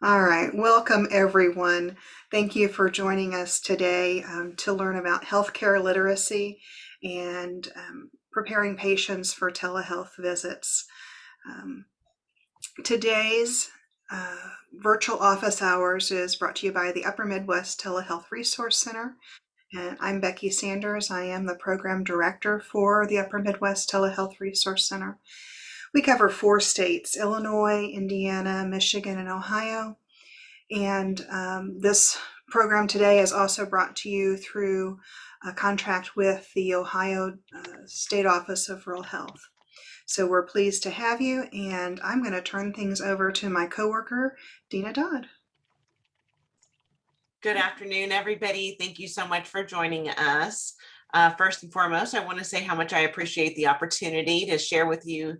All right, welcome everyone. Thank you for joining us today to learn about healthcare literacy and preparing patients for telehealth visits. Um, Today's virtual office hours is brought to you by the Upper Midwest Telehealth Resource Center. And I'm Becky Sanders. I am the program director for the Upper Midwest Telehealth Resource Center. We cover 4 states, Illinois, Indiana, Michigan, and Ohio. And this program today is also brought to you through a contract with the Ohio State Office of Rural Health. So we're pleased to have you, and I'm going to turn things over to my coworker, Deena Dodd. Good afternoon, everybody. Thank you so much for joining us. First and foremost, I want to say how much I appreciate the opportunity to share with you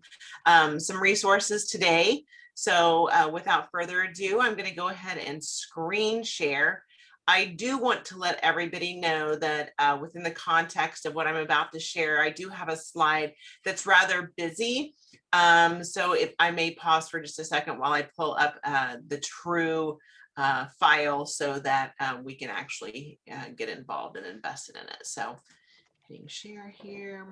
some resources today. So without further ado, I'm going to go ahead and screen share. I do want to let everybody know that within the context of what I'm about to share, I do have a slide that's rather busy. So if I may pause for just a second while I pull up the true file so that we can actually get involved and invested in it. So hitting share here.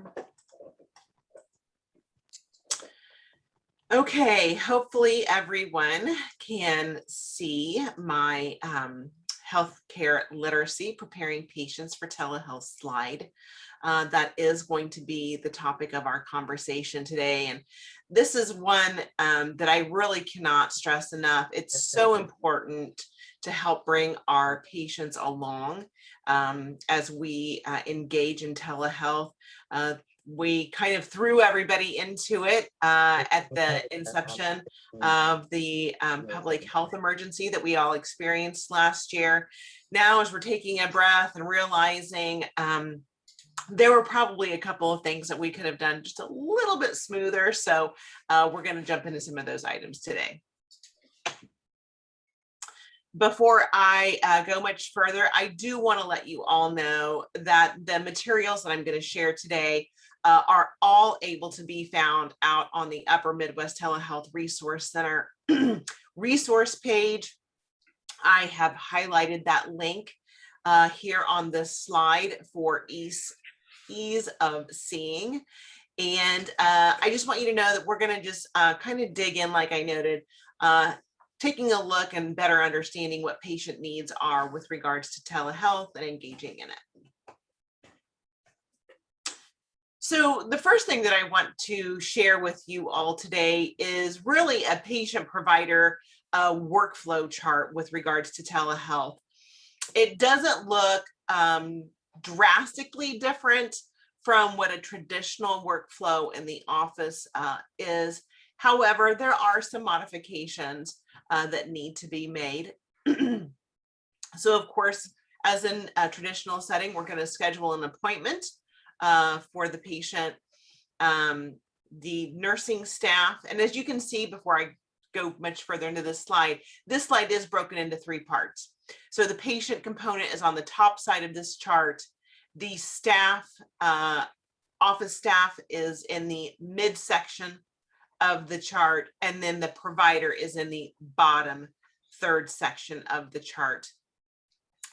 Okay, hopefully everyone can see my healthcare literacy, preparing patients for telehealth slide. That is going to be the topic of our conversation today. And this is one that I really cannot stress enough. It's so important to help bring our patients along as we engage in telehealth. We kind of threw everybody into it at the inception of the public health emergency that we all experienced last year. Now, as we're taking a breath and realizing there were probably a couple of things that we could have done just a little bit smoother. So we're going to jump into some of those items today. Before I go much further, I do want to let you all know that the materials that I'm going to share today are all able to be found out on the Upper Midwest Telehealth Resource Center resource page. I have highlighted that link here on this slide for ease of seeing. And I just want you to know that we're going to just kind of dig in, like I noted, taking a look and better understanding what patient needs are with regards to telehealth and engaging in it. So the first thing that I want to share with you all today is really a patient provider workflow chart with regards to telehealth. It doesn't look drastically different from what a traditional workflow in the office is. However, there are some modifications that need to be made. So of course, as in a traditional setting, we're going to schedule an appointment for the patient, the nursing staff. And as you can see, before I go much further into this slide is broken into 3 parts. So the patient component is on the top side of this chart. The staff, office staff, is in the midsection of the chart, and then the provider is in the bottom 3rd section of the chart.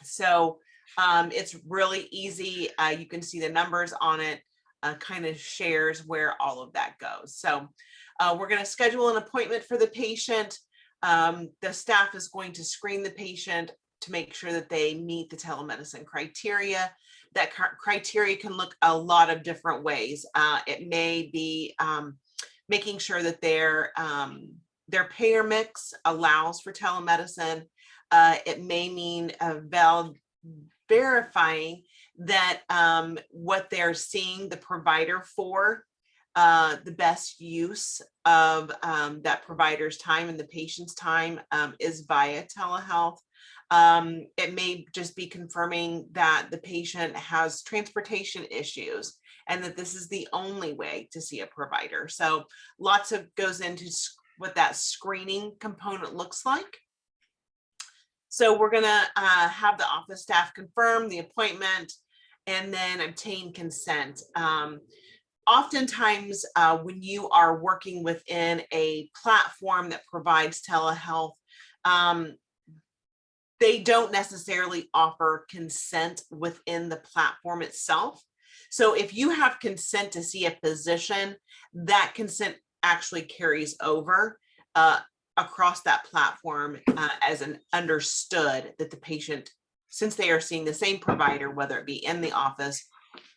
So it's really easy. You can see the numbers on it, kind of shares where all of that goes. So we're going to schedule an appointment for the patient. The staff is going to screen the patient to make sure that they meet the telemedicine criteria. That criteria can look a lot of different ways. It may be making sure that their payer mix allows for telemedicine. It may mean verifying that what they're seeing the provider for, the best use of that provider's time and the patient's time is via telehealth. It may just be confirming that the patient has transportation issues and that this is the only way to see a provider. So lots of goes into what that screening component looks like. So we're gonna have the office staff confirm the appointment and then obtain consent. Oftentimes when you are working within a platform that provides telehealth, They don't necessarily offer consent within the platform itself. So if you have consent to see a physician, that consent actually carries over across that platform as an understood that the patient, since they are seeing the same provider, whether it be in the office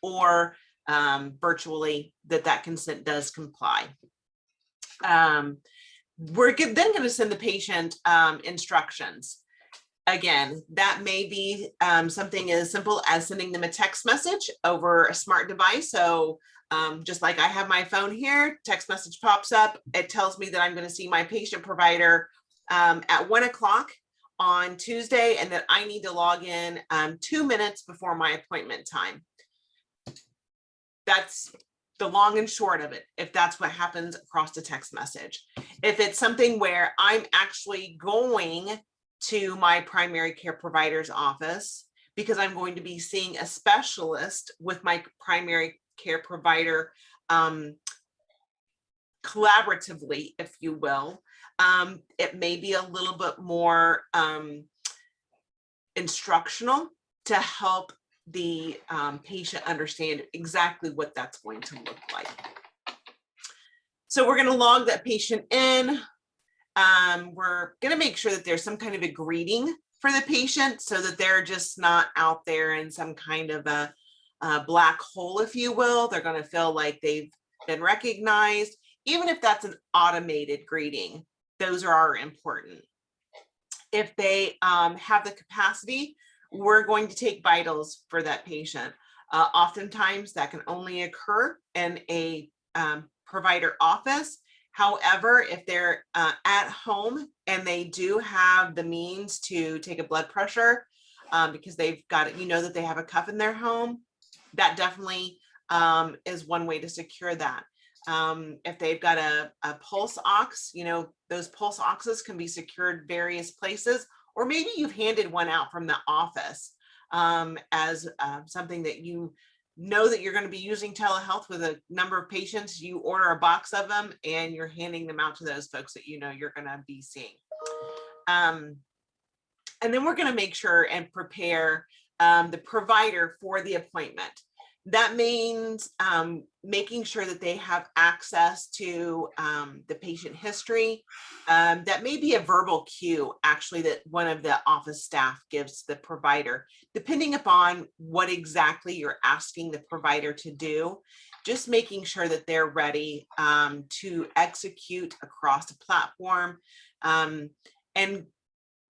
or virtually, that consent does comply. We're then going to send the patient instructions. Again, that may be something as simple as sending them a text message over a smart device. So just like I have my phone here, text message pops up. It tells me that I'm going to see my patient provider at 1 o'clock on Tuesday, and that I need to log in 2 minutes before my appointment time. That's the long and short of it, if that's what happens across the text message. If it's something where I'm actually going to my primary care provider's office because I'm going to be seeing a specialist with my primary care provider collaboratively, if you will, it may be a little bit more instructional to help the patient understand exactly what that's going to look like. So we're going to log that patient in. We're going to make sure that there's some kind of a greeting for the patient so that they're just not out there in some kind of a black hole, if you will. They're going to feel like they've been recognized, even if that's an automated greeting. Those are important. If they have the capacity, we're going to take vitals for that patient. Oftentimes that can only occur in a provider office. However, if they're at home and they do have the means to take a blood pressure because they've got it, that they have a cuff in their home, that definitely is one way to secure that. If they've got a pulse ox, those pulse oxes can be secured various places, or maybe you've handed one out from the office as something that you know that you're going to be using telehealth with a number of patients. You order a box of them and you're handing them out to those folks that you're going to be seeing. And then we're going to make sure and prepare the provider for the appointment. That means making sure that they have access to the patient history. That may be a verbal cue, actually, that one of the office staff gives the provider, depending upon what exactly you're asking the provider to do. Just making sure that they're ready to execute across the platform and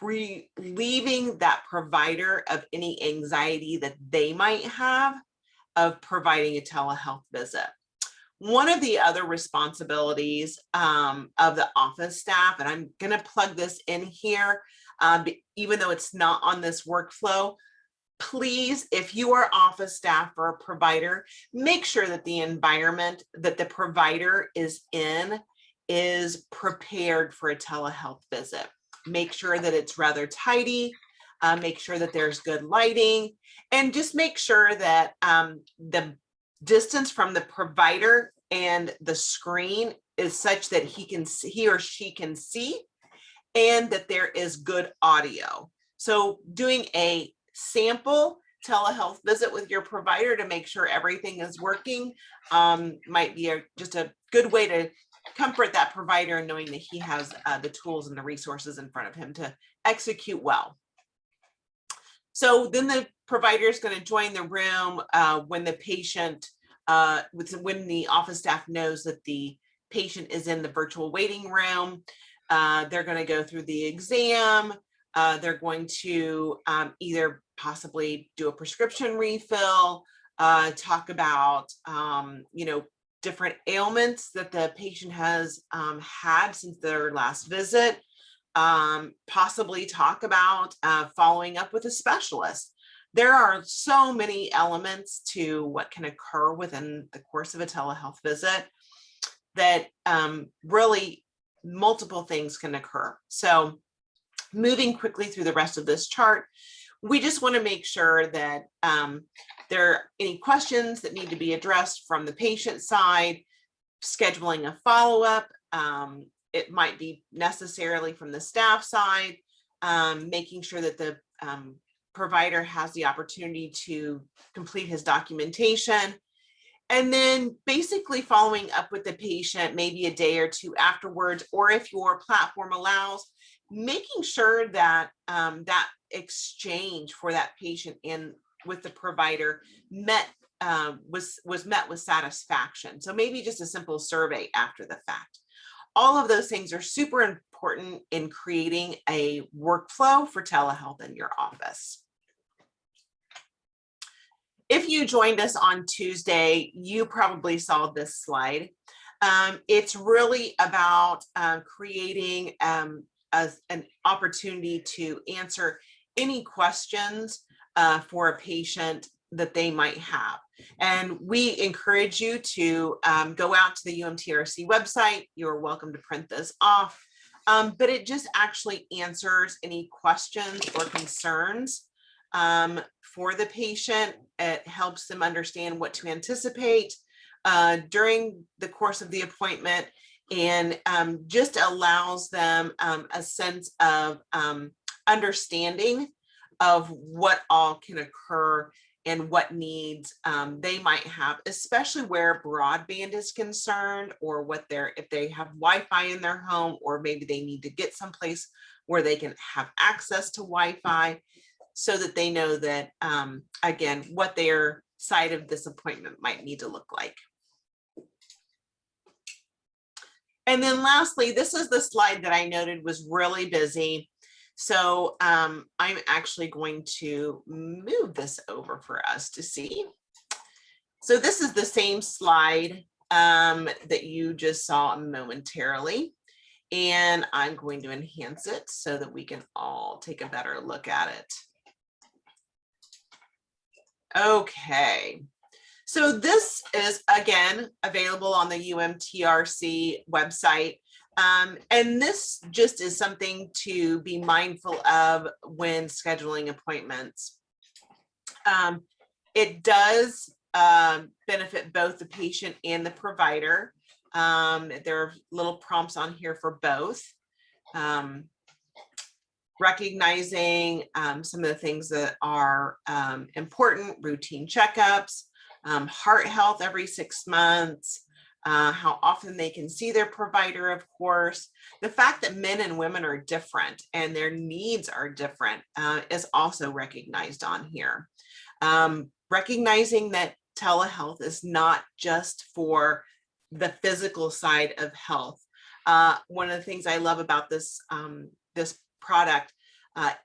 relieving that provider of any anxiety that they might have of providing a telehealth visit. One of the other responsibilities of the office staff, and I'm going to plug this in here, even though it's not on this workflow, please, if you are office staff or a provider, make sure that the environment that the provider is in is prepared for a telehealth visit. Make sure that it's rather tidy. Make sure that there's good lighting, and just make sure that the distance from the provider and the screen is such that he or she can see, and that there is good audio. So doing a sample telehealth visit with your provider to make sure everything is working might be just a good way to comfort that provider, knowing that he has the tools and the resources in front of him to execute well. So then the provider is going to join the room when the patient, when the office staff knows that the patient is in the virtual waiting room. They're going to go through the exam. They're going to either possibly do a prescription refill, talk about, different ailments that the patient has had since their last visit. Possibly talk about following up with a specialist. There are so many elements to what can occur within the course of a telehealth visit that really multiple things can occur. So moving quickly through the rest of this chart, we just want to make sure that there are any questions that need to be addressed from the patient side, scheduling a follow-up, it might be necessarily from the staff side, making sure that the provider has the opportunity to complete his documentation. And then basically following up with the patient maybe a day or two afterwards, or if your platform allows, making sure that that exchange for that patient and with the provider was met with satisfaction. So maybe just a simple survey after the fact. All of those things are super important in creating a workflow for telehealth in your office. If you joined us on Tuesday, you probably saw this slide. It's really about creating an opportunity to answer any questions for a patient that they might have. And we encourage you to go out to the UMTRC website. You're welcome to print this off, but it just actually answers any questions or concerns for the patient. It helps them understand what to anticipate during the course of the appointment, and just allows them a sense of understanding of what all can occur and what needs they might have, especially where broadband is concerned, or if they have Wi-Fi in their home, or maybe they need to get someplace where they can have access to Wi-Fi, so that they know that, again, what their side of this appointment might need to look like. And then lastly, this is the slide that I noted was really busy. So I'm actually going to move this over for us to see. So this is the same slide that you just saw momentarily. And I'm going to enhance it so that we can all take a better look at it. Okay, so this is again available on the UMTRC website. And this just is something to be mindful of when scheduling appointments. It does benefit both the patient and the provider. There are little prompts on here for both. Recognizing some of the things that are important: routine checkups, heart health every 6 months, how often they can see their provider, of course. The fact that men and women are different and their needs are different is also recognized on here. Recognizing that telehealth is not just for the physical side of health. One of the things I love about this product,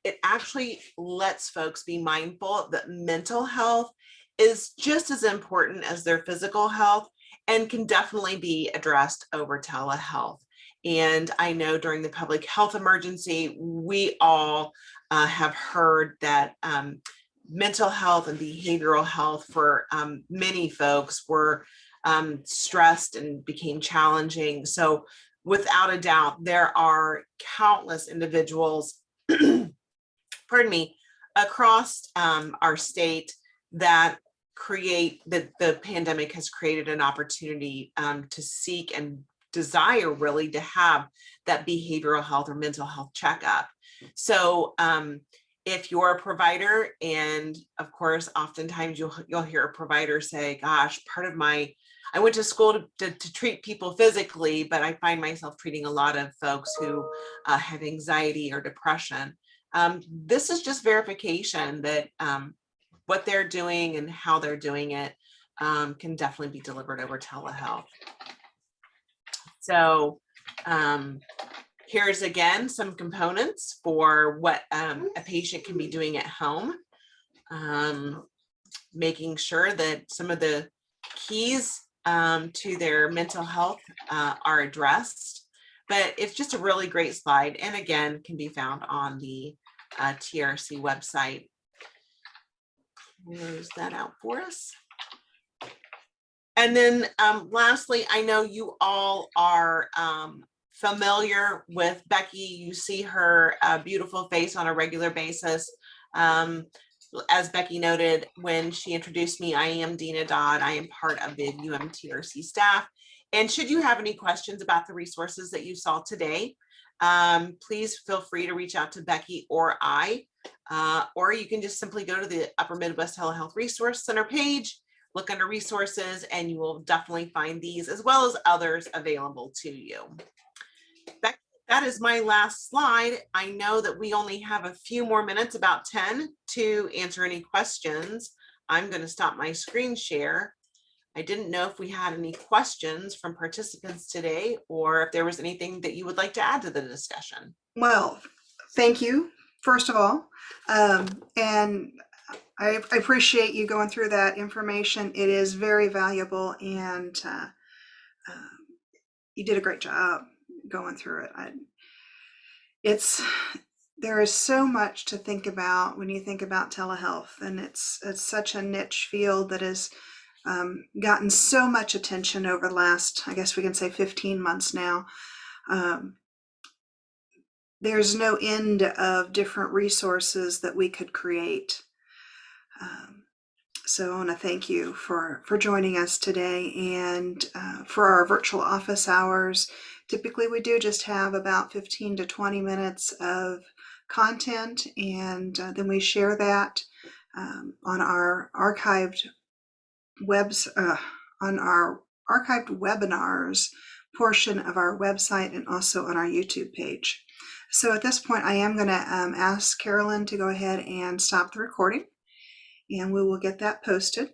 it actually lets folks be mindful that mental health is just as important as their physical health and can definitely be addressed over telehealth. And I know during the public health emergency, we all have heard that mental health and behavioral health for many folks were stressed and became challenging. So without a doubt, there are countless individuals, pardon me, across our state that the pandemic has created an opportunity to seek and desire really to have that behavioral health or mental health checkup. So if you're a provider, and of course, oftentimes you'll hear a provider say, gosh, I went to school to treat people physically, but I find myself treating a lot of folks who have anxiety or depression. This is just verification that what they're doing and how they're doing it can definitely be delivered over telehealth. So here's again some components for what a patient can be doing at home. Making sure that some of the keys to their mental health are addressed, but it's just a really great slide, and again can be found on the TRC website. Close that out for us. And then lastly, I know you all are familiar with Becky. You see her beautiful face on a regular basis. As Becky noted when she introduced me, I am Deena Dodd. I am part of the UMTRC staff, And should you have any questions about the resources that you saw today, please feel free to reach out to Becky or I, or you can just simply go to the Upper Midwest Telehealth Resource Center page, look under resources, and you will definitely find these as well as others available to you. Becky, that is my last slide. I know that we only have a few more minutes, about 10, to answer any questions. I'm going to stop my screen share. I didn't know if we had any questions from participants today, or if there was anything that you would like to add to the discussion. Well, thank you, first of all. And I appreciate you going through that information. It is very valuable, and you did a great job going through it. There is so much to think about when you think about telehealth, and it's such a niche field that has gotten so much attention over the last, I guess we can say 15 months now. There's no end of different resources that we could create. So I want to thank you for joining us today, and for our virtual office hours. Typically we do just have about 15 to 20 minutes of content, and then we share that on our archived webinars portion of our website, and also on our YouTube page. So at this point, I am going to ask Carolyn to go ahead and stop the recording, and we will get that posted.